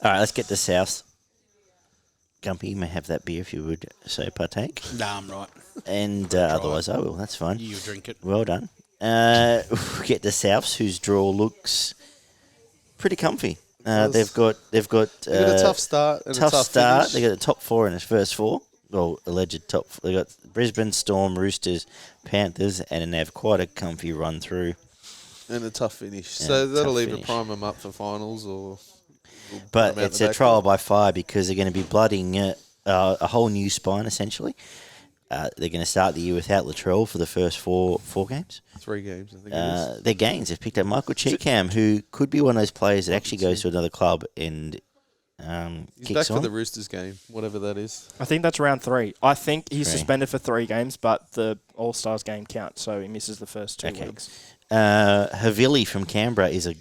All right, let's get to South. Gumpy, you may have that beer if you would so partake. Nah, I'm right. And otherwise, I will. That's fine. You drink it. Well done. We'll get to Souths, whose draw looks pretty comfy. They've got a tough start. And tough a tough start. Finish. They got the top four in the first four. Well, alleged top. They got Brisbane, Storm, Roosters, Panthers, and then they have quite a comfy run through. And a tough finish. Yeah, So that'll tough either finish. prime them up for finals or... But it's a trial by fire because they're going to be blooding a whole new spine, essentially. They're going to start the year without Latrell for the first four games. 3 games, I think it is. Their gains. They've picked up Michael Cheekham, who could be one of those players that actually goes to another club and He's kicks back for on. the Roosters game, whatever that is. I think that's round 3. I think he's 3. suspended for 3 games, but the All-Stars game counts, so he misses the first 2 weeks. Havili from Canberra is a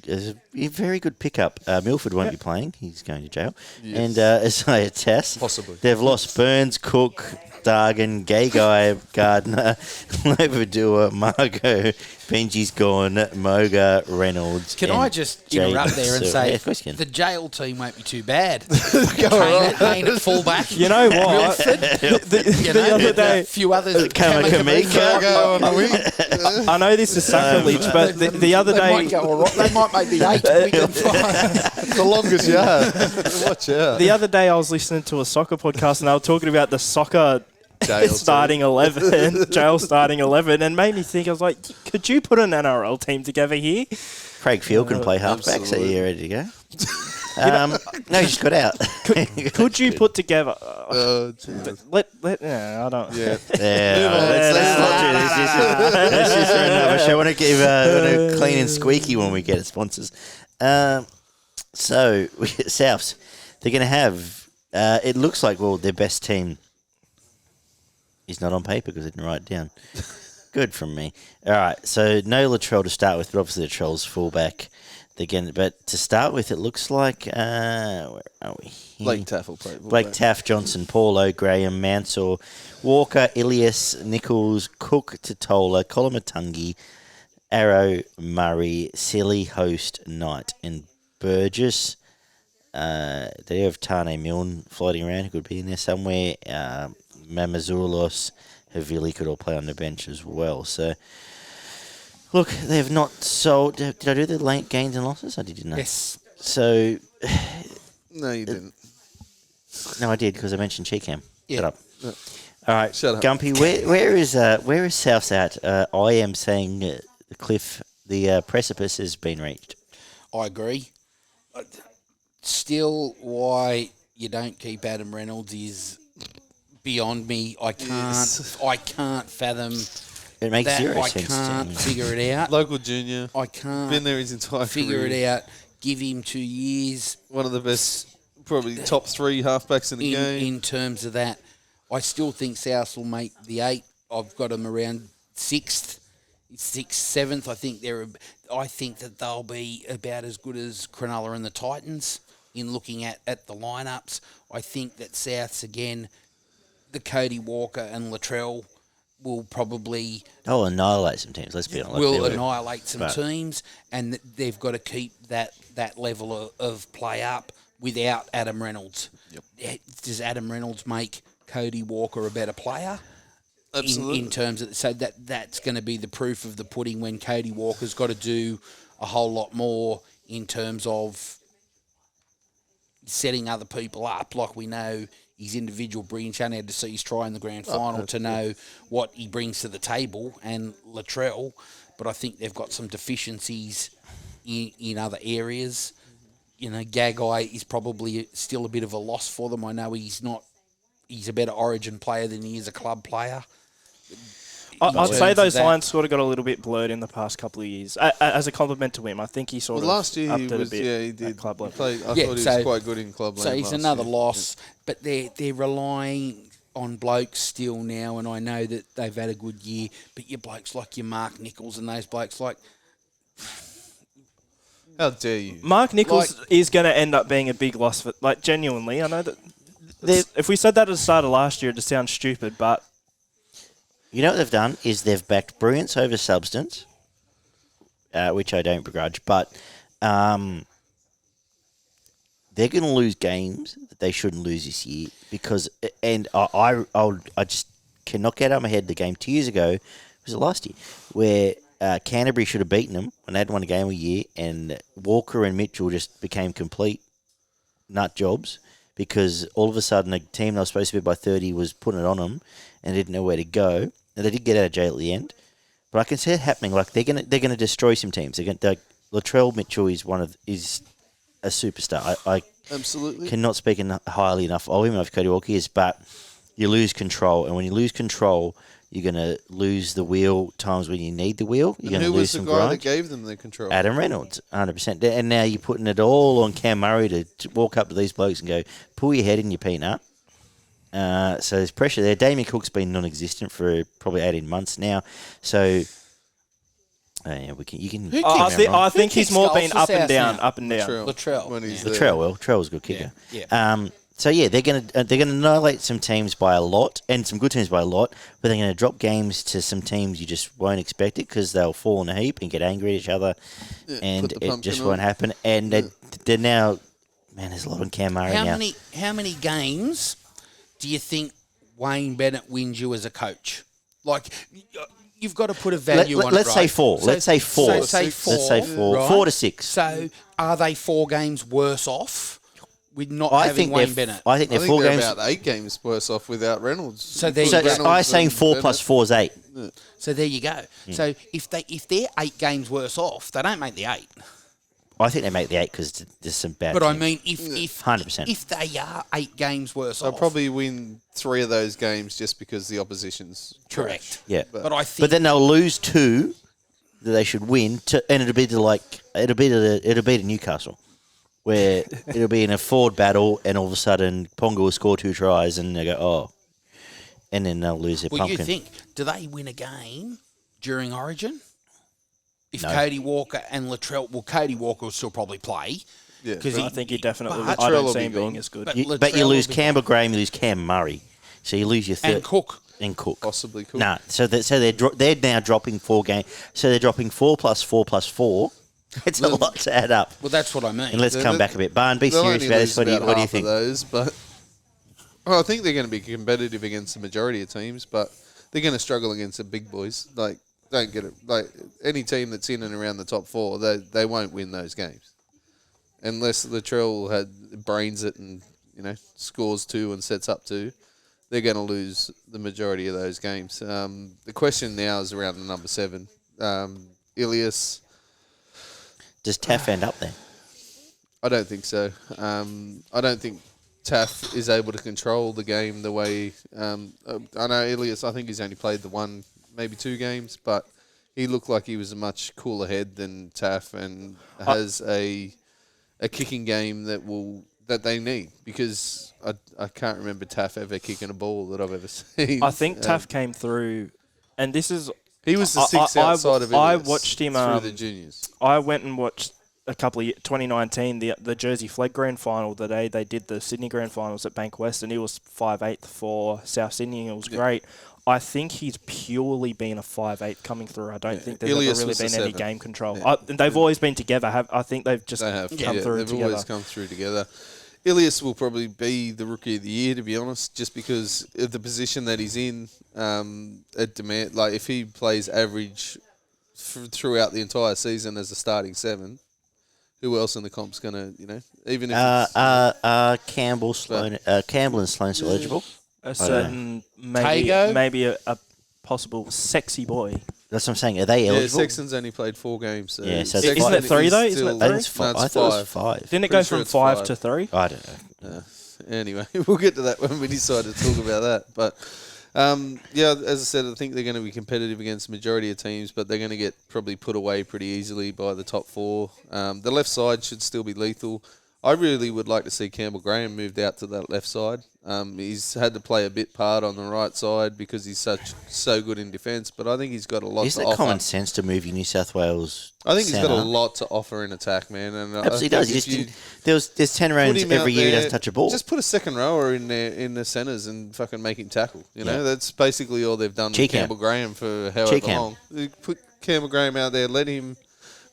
very good pickup. Milford won't be playing. He's going to jail. Yes. And Isaiah Tass. Possibly. They've lost Burns, Cook, Dargan, Gay Guy, Gardner, Lobadua, Margot, Benji's gone, Moga, Reynolds. Can I just interrupt there and say the jail team won't be too bad. Kane at fullback. You know what? the other day, a few others. Kamika. I know this is sacrilege, but the other They day... might go all right. They might make the 8. We can It's the longest yard. Watch out. The other day I was listening to a soccer podcast and they were talking about the soccer starting 11, jail starting 11, and made me think, I was like, could you put an NRL team together here? Craig Field can play halfback, so you're ready to go. No, he just got out. Could you put together... Jesus. I don't... Yeah. Let's not do this. This is for another show. I want to give a clean and squeaky when we get sponsors. So, we get Souths. They're going to have... it looks like, their best team is not on paper because I didn't write it down. Good from me. All right, so no Latrell to start with, but obviously Latrell's fullback. But to start with, it looks like... where are we? Blake Taff will play. Blake Taff, Johnson, Paulo, Graham, Mansell, Walker, Ilias, Nichols, Cook, Totola, Colomatungi, Arrow, Murray, Silly, Host, Knight, and Burgess. They have Tane Milne floating around who could be in there somewhere. Mamazulos, Havili could all play on the bench as well. So, look, they have not sold... Did I do the late gains and losses? I didn't know. Yes. So... No, you didn't. No, I did because I mentioned Cheekham. Yeah. Shut up. No. All right, Shut up. Gumpy. Where is South at? I am saying the cliff, the precipice has been reached. I agree. Still, why you don't keep Adam Reynolds is beyond me. I can't fathom It makes that. zero I sense can't to me. figure it out. Local junior. I can't Been there his entire figure career. it out. Give him 2 years. One of the best, probably top 3 halfbacks in the game. In terms of that, I still think South will make the 8. I've got them around 6th, 7th. I think that they'll be about as good as Cronulla and the Titans in looking at the lineups. I think that Souths again, the Cody Walker and Latrell will probably They'll annihilate some teams. Let's be honest. will annihilate some But- teams, and they've got to keep that level of play up without Adam Reynolds. Yep. Does Adam Reynolds make Cody Walker a better player? Absolutely. In terms of that's going to be the proof of the pudding when Cody Walker's got to do a whole lot more in terms of setting other people up. Like we know his individual brilliance, you only had to see his try in the grand final to know what he brings to the table, and Latrell. But I think they've got some deficiencies in other areas. You know, Gagai is probably still a bit of a loss for them. I know he's a better Origin player than he is a club player. I'd say those lines sort of got a little bit blurred in the past couple of years. As a compliment to him, I think he sort of last year upped he it was, a bit he did. at club level. I thought he was quite good in club So level. he's another loss, but they're relying on blokes still now, and I know that they've had a good year, but your blokes like your Mark Nichols and those blokes like... How dare you? Mark Nichols is going to end up being a big loss for, genuinely. I know that if we said that at the start of last year, it just sounds stupid, but... You know what they've done is they've backed brilliance over substance, which I don't begrudge, but they're they're going to lose games that they shouldn't lose this year because, and I just cannot get out of my head the game 2 years ago, was it last year, where Canterbury should have beaten them when they hadn't won a game a year, and Walker and Mitchell just became complete nut jobs because all of a sudden a team that was supposed to be by 30 was putting it on them and didn't know where to go, and they did get out of jail at the end. But I can see it happening. Like they're gonna destroy some teams. Latrell Mitchell is a superstar. I Absolutely cannot speak highly enough of him, of Cody Walker is, but you lose control, and when you lose control, you're going to lose the wheel times when you need the wheel. You're going to lose some grind. Who was the guy grind. that gave them the control? Adam Reynolds, 100%. And now you're putting it all on Cam Murray to walk up to these blokes and go, pull your head in your peanut. So there's pressure there. Damien Cook's been non-existent for probably 18 months now. So yeah, you can. I think he's more been up and down, now? up and down. Latrell. When he's Latrell's a good kicker. Yeah. So yeah, they're gonna annihilate some teams by a lot, and some good teams by a lot. But they're gonna drop games to some teams you just won't expect it because they'll fall in a heap and get angry at each other, and it just won't happen. And they're now, man, there's a lot on Cam Murray now. How many games do you think Wayne Bennett wins you as a coach? Like, you've got to put a value on it, Let's say four. Let's say four. Let's say 4. Right? 4 to 6. So are they 4 games worse off with not I having think Wayne Bennett? I think they're 4 games. about 8 games worse off without Reynolds. So there So you go. I'm saying 4 plus 4 is 8. So there you go. So if they're 8 games worse off, they don't make the 8. I think they make the 8 because there's some bad. But teams. I mean, if 100%. if they are 8 games worse They'll off, probably win 3 of those games just because the opposition's correct. Yeah, But I think. but then they'll lose 2 that they should win, and it'll be to Newcastle, where it'll be in a forward battle, and all of a sudden Ponga will score 2 tries, and they go and then they'll lose their well, pumpkin. you think, do they win a game during Origin? If No. Cody Walker and Latrell, well, Cody Walker will still probably play. Yeah, because I think he definitely. but- I Latrell don't will see be him being gone. as good. But But you Latrell lose will be Campbell Graham, you lose Cam Murray, so you lose your third and Cook. and Cook. possibly cool. Nah, so they're now dropping 4 games. So they're dropping 4 plus 4 plus 4. It's a lot to add up. Well, that's what I mean. And let's come back a bit. Barn, be They'll serious only about this. lose What do about you half think? of those, but I think they're going to be competitive against the majority of teams, but they're going to struggle against the big boys. Like, don't get it. Like, any team that's in and around the top 4, they won't win those games unless Latrell brains it and scores 2 and sets up 2. They're going to lose the majority of those games. The question now is around the number 7, Ilias. Does Taff end up there? I don't think so. I don't think Taff is able to control the game the way. I know Ilias. I think he's only played the 1, maybe 2 games, but he looked like he was a much cooler head than Taff, and has a kicking game that they need, because I can't remember Taff ever kicking a ball that I've ever seen. I think Taff came through, and this is. He was the 6th outside of Ilias. I watched him through the juniors. I went and watched a couple of 2019 the Jersey Flag Grand Final the day they did the Sydney Grand Finals at Bankwest, and he was 5'8" for South Sydney. It was great. I think he's purely been a 5'8" coming through. I don't think there's Ilias ever really was the been any 7. game control. Yeah. They've always been together. I think they've just They have. come through they've together. always come through together. Ilias will probably be the Rookie of the Year, to be honest, just because of the position that he's in. At demand, like if he plays average throughout the entire season as a starting 7, who else in the comp's gonna, even if it's, Campbell and Sloan still eligible? A certain Tago? maybe a possible sexy boy. That's what I'm saying. Are they yeah, eligible? Sexton's only played 4 games. So Yeah, so Sexton Isn't it 3 though? is Isn't it still- I think it's 5. No, I it's thought it 5. was 5. Didn't it Pretty go sure from it's 5 5. to 3? I don't know. Anyway, we'll get to that when we decide to talk about that. But as I said, I think they're going to be competitive against the majority of teams, but they're going to get probably put away pretty easily by the top 4. The left side should still be lethal. I really would like to see Campbell Graham moved out to that left side. He's had to play a bit part on the right side because he's so good in defence, but I think he's got a lot Isn't to it offer. common sense to move your New South Wales I think he's got a centre? lot to offer in attack, man. And Absolutely I does. think He if just there's 10 put rounds him every out year he there, doesn't touch a ball. Just put a second rower in there in the centres and fucking make him tackle. You know, Yeah. that's basically all they've done with Cheekham. Campbell Graham for however Cheekham. long. They put Campbell Graham out there, let him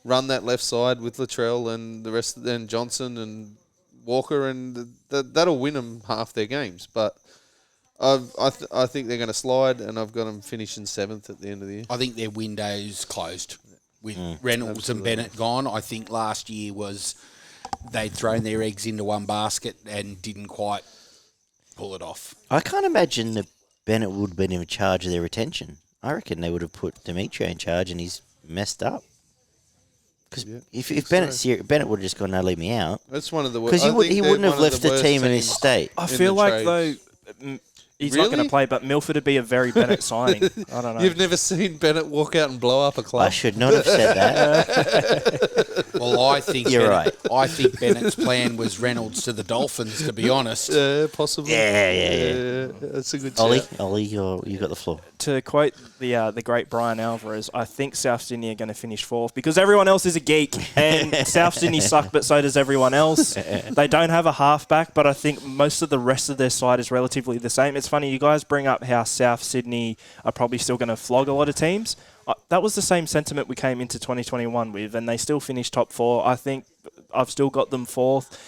run that left side with Latrell and the rest, and Johnson and Walker, and that'll win them half their games. But I think they're going to slide, and I've got them finishing 7th at the end of the year. I think their window's closed with Reynolds and Bennett gone. I think last year was they'd thrown their eggs into one basket and didn't quite pull it off. I can't imagine that Bennett would have been in charge of their retention. I reckon they would have put Demetrio in charge, and he's messed up. Because if Bennett's here, Bennett would have just gone, no, leave me out. That's one of the Because he wouldn't have left the team in his state. I feel like, though, he's not going to play, but Milford would be a very Bennett signing. I don't know. You've never seen Bennett walk out and blow up a club. I should not have said that. Well, I think You're right. I think Bennett's plan was Reynolds to the Dolphins, to be honest. Possibly. Yeah. That's a good Ollie, you got the floor. To quote the great Brian Alvarez, I think South Sydney are going to finish 4th because everyone else is a geek, and South Sydney suck, but so does everyone else. They don't have a halfback, but I think most of the rest of their side is relatively the same. It's funny, you guys bring up how South Sydney are probably still going to flog a lot of teams. That was the same sentiment we came into 2021 with, and they still finished top 4. I think I've still got them 4th.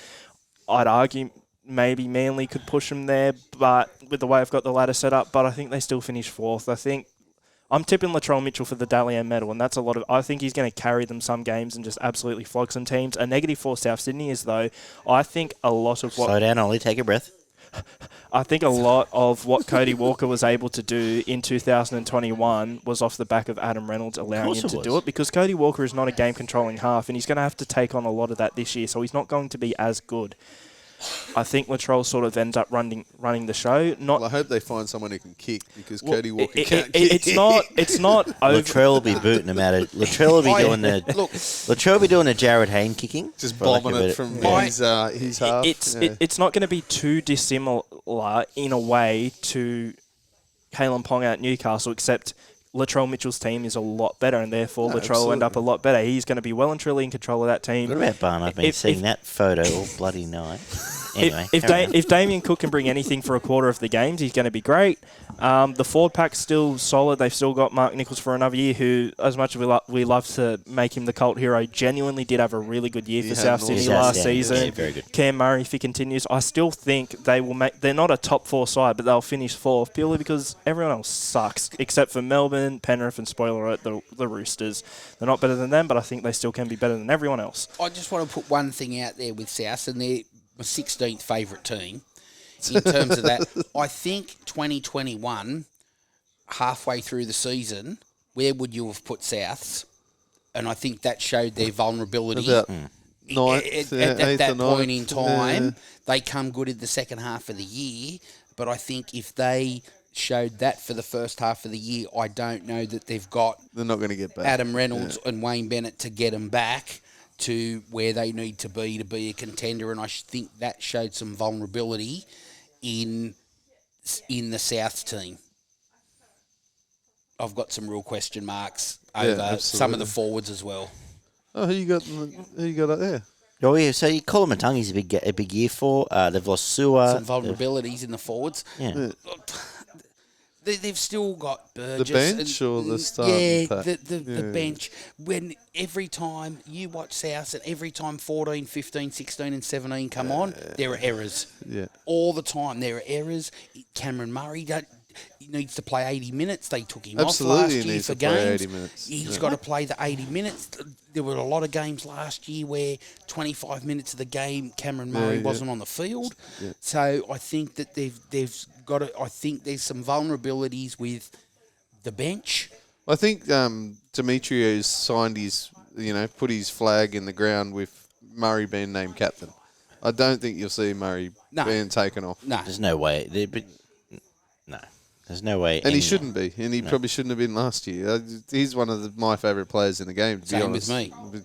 I'd argue maybe Manly could push them there, but with the way I've got the ladder set up, but I think they still finish 4th. I think I'm tipping Latrell Mitchell for the Dally M medal, and that's a lot of. I think he's going to carry them some games and just absolutely flog some teams. A -4 South Sydney is, though, I think a lot of what. Slow down, Ollie. Take a breath. I think a lot of what Cody Walker was able to do in 2021 was off the back of Adam Reynolds allowing him to do it, because Cody Walker is not a game-controlling half, and he's going to have to take on a lot of that this year, so he's not going to be as good. I think Latrell sort of ends up running the show. Well, I hope they find someone who can kick, because Cody Walker can't kick. It's not over. Latrell will be booting him out of. Latrell will be doing the. Latrell will be doing the Jared Hayne kicking. Just bombing it from his half. It's not going to be too dissimilar in a way to Kalen Ponga at Newcastle, except Latrell Mitchell's team is a lot better, and therefore Latrell will end up a lot better. He's going to be well and truly in control of that team. What about Barn? I've been seeing that photo all bloody night. Anyway, if Damien Cook can bring anything for a quarter of the games, he's going to be great. The forward pack's still solid. They've still got Mark Nichols for another year, who, as much as we love to make him the cult hero, genuinely did have a really good year for South Sydney last season. Yeah, very good. Cam Murray, if he continues, I still think they will make. They're not a top 4 side, but they'll finish 4th purely because everyone else sucks, except for Melbourne, Penrith, and spoiler alert, the Roosters. They're not better than them, but I think they still can be better than everyone else. I just want to put one thing out there with South, and they're my 16th favourite team in terms of that. I think 2021, halfway through the season, where would you have put Souths? And I think that showed their vulnerability. About at that point in time. They come good in the second half of the year, but I think if they showed that for the first half of the year, I don't know that they're not going to get back. Adam Reynolds and Wayne Bennett to get them back to where they need to be a contender, and I think that showed some vulnerability in the South team. I've got some real question marks over some of the forwards as well. Oh, who you got up there? Oh yeah, so Colomatungi's a big year for. They've lost Sewer. Some vulnerabilities in the forwards. Yeah. They've still got Burgess. The bench or the starting pack? The bench. When every time you watch South and every time 14, 15, 16 and 17 come on, there are errors. Yeah. All the time there are errors. Cameron Murray needs to play 80 minutes. They took him off last year for games. He's got to play the 80 minutes. There were a lot of games last year where 25 minutes of the game Cameron Murray wasn't on the field. Yeah. So I think that they've got to, I think there's some vulnerabilities with the bench. I think Demetrio's signed put his flag in the ground with Murray being named captain. I don't think you'll see Murray being taken off. No. There's no way. No. There's no way. And he shouldn't be. And he probably shouldn't have been last year. He's one of my favourite players in the game, to be honest. Same with me.